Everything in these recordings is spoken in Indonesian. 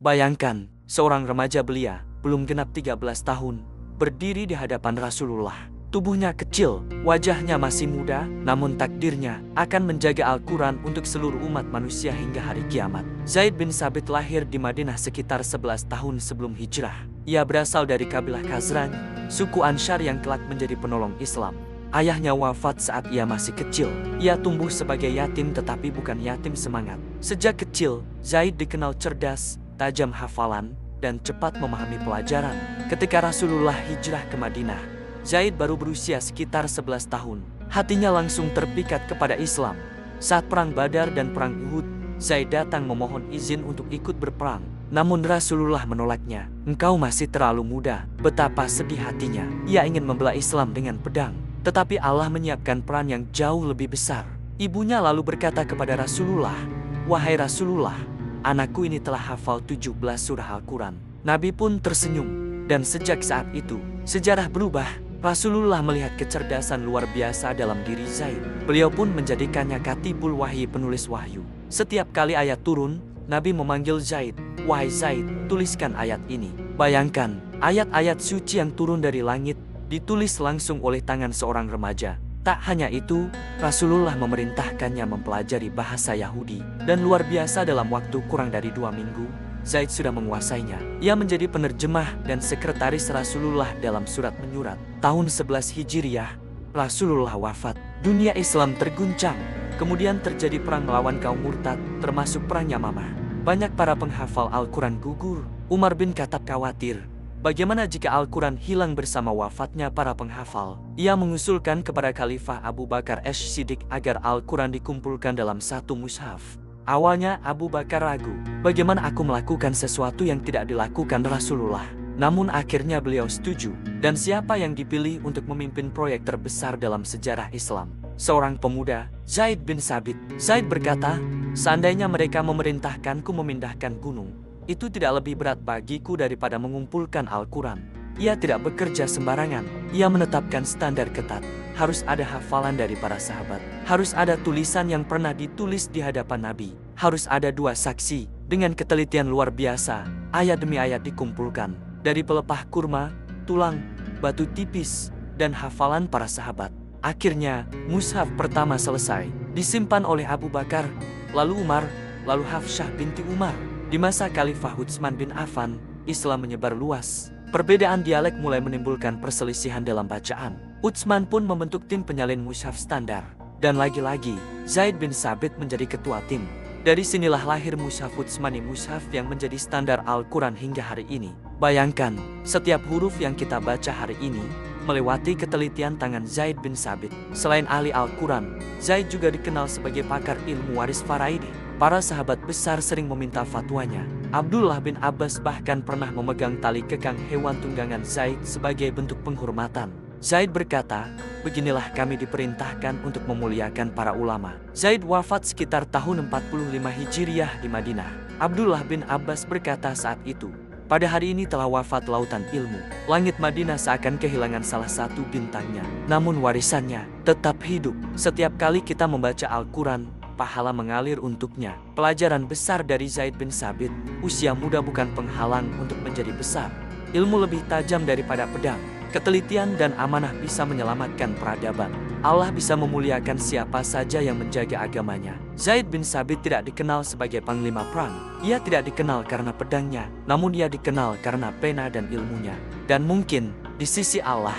Bayangkan, seorang remaja belia, belum genap 13 tahun, berdiri di hadapan Rasulullah. Tubuhnya kecil, wajahnya masih muda, namun takdirnya akan menjaga Al-Quran untuk seluruh umat manusia hingga hari kiamat. Zaid bin Sabit lahir di Madinah sekitar 11 tahun sebelum hijrah. Ia berasal dari kabilah Khazraj, suku Ansyar yang kelak menjadi penolong Islam. Ayahnya wafat saat ia masih kecil. Ia tumbuh sebagai yatim tetapi bukan yatim semangat. Sejak kecil, Zaid dikenal cerdas, tajam hafalan, dan cepat memahami pelajaran. Ketika Rasulullah hijrah ke Madinah, Zaid baru berusia sekitar 11 tahun. Hatinya langsung terpikat kepada Islam. Saat perang Badar dan perang Uhud, Zaid datang memohon izin untuk ikut berperang. Namun Rasulullah menolaknya. "Engkau masih terlalu muda." Betapa sedih hatinya. Ia ingin membela Islam dengan pedang. Tetapi Allah menyiapkan peran yang jauh lebih besar. Ibunya lalu berkata kepada Rasulullah, "Wahai Rasulullah, anakku ini telah hafal 17 surah Al-Quran." Nabi pun tersenyum. Dan sejak saat itu, sejarah berubah. Rasulullah melihat kecerdasan luar biasa dalam diri Zaid. Beliau pun menjadikannya katibul wahyi, penulis wahyu. Setiap kali ayat turun, Nabi memanggil Zaid, "Wahai Zaid, tuliskan ayat ini." Bayangkan, ayat-ayat suci yang turun dari langit ditulis langsung oleh tangan seorang remaja. Tak hanya itu, Rasulullah memerintahkannya mempelajari bahasa Yahudi. Dan luar biasa, dalam waktu kurang dari 2 minggu, Zaid sudah menguasainya. Ia menjadi penerjemah dan sekretaris Rasulullah dalam surat menyurat. Tahun 11 Hijriah, Rasulullah wafat. Dunia Islam terguncang. Kemudian terjadi perang melawan kaum murtad, termasuk perang Yamamah. Banyak para penghafal Al-Quran gugur. Umar bin Khattab khawatir, bagaimana jika Al-Quran hilang bersama wafatnya para penghafal? Ia mengusulkan kepada Khalifah Abu Bakar Ash-Shiddiq agar Al-Quran dikumpulkan dalam satu mushaf. Awalnya Abu Bakar ragu, bagaimana aku melakukan sesuatu yang tidak dilakukan Rasulullah? Namun akhirnya beliau setuju. Dan siapa yang dipilih untuk memimpin proyek terbesar dalam sejarah Islam? Seorang pemuda, Zaid bin Sabit. Zaid berkata, "Seandainya mereka memerintahkanku memindahkan gunung, itu tidak lebih berat bagiku daripada mengumpulkan Al-Quran." Ia tidak bekerja sembarangan. Ia menetapkan standar ketat. Harus ada hafalan dari para sahabat. Harus ada tulisan yang pernah ditulis di hadapan Nabi. Harus ada 2 saksi. Dengan ketelitian luar biasa, ayat demi ayat dikumpulkan. Dari pelepah kurma, tulang, batu tipis, dan hafalan para sahabat. Akhirnya, mushaf pertama selesai. Disimpan oleh Abu Bakar, lalu Umar, lalu Hafsyah binti Umar. Di masa Khalifah Utsman bin Affan, Islam menyebar luas. Perbedaan dialek mulai menimbulkan perselisihan dalam bacaan. Utsman pun membentuk tim penyalin mushaf standar. Dan lagi-lagi, Zaid bin Sabit menjadi ketua tim. Dari sinilah lahir mushaf Utsmani, mushaf yang menjadi standar Al-Quran hingga hari ini. Bayangkan, setiap huruf yang kita baca hari ini melewati ketelitian tangan Zaid bin Sabit. Selain ahli Al-Quran, Zaid juga dikenal sebagai pakar ilmu waris faraidi. Para sahabat besar sering meminta fatwanya. Abdullah bin Abbas bahkan pernah memegang tali kekang hewan tunggangan Zaid sebagai bentuk penghormatan. Zaid berkata, "Beginilah kami diperintahkan untuk memuliakan para ulama." Zaid wafat sekitar tahun 45 Hijriah di Madinah. Abdullah bin Abbas berkata saat itu, "Pada hari ini telah wafat lautan ilmu. Langit Madinah seakan kehilangan salah satu bintangnya. Namun warisannya tetap hidup. Setiap kali kita membaca Al-Quran, pahala mengalir untuknya." Pelajaran besar dari Zaid bin Sabit, usia muda bukan penghalang untuk menjadi besar. Ilmu lebih tajam daripada pedang. Ketelitian dan amanah bisa menyelamatkan peradaban. Allah bisa memuliakan siapa saja yang menjaga agamanya. Zaid bin Sabit tidak dikenal sebagai panglima perang. Ia tidak dikenal karena pedangnya, namun ia dikenal karena pena dan ilmunya. Dan mungkin, di sisi Allah,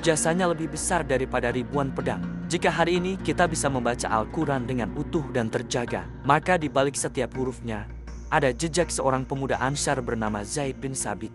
jasanya lebih besar daripada ribuan pedang. Jika hari ini kita bisa membaca Al-Quran dengan utuh dan terjaga, maka di balik setiap hurufnya, ada jejak seorang pemuda Ansyar bernama Zaid bin Sabit.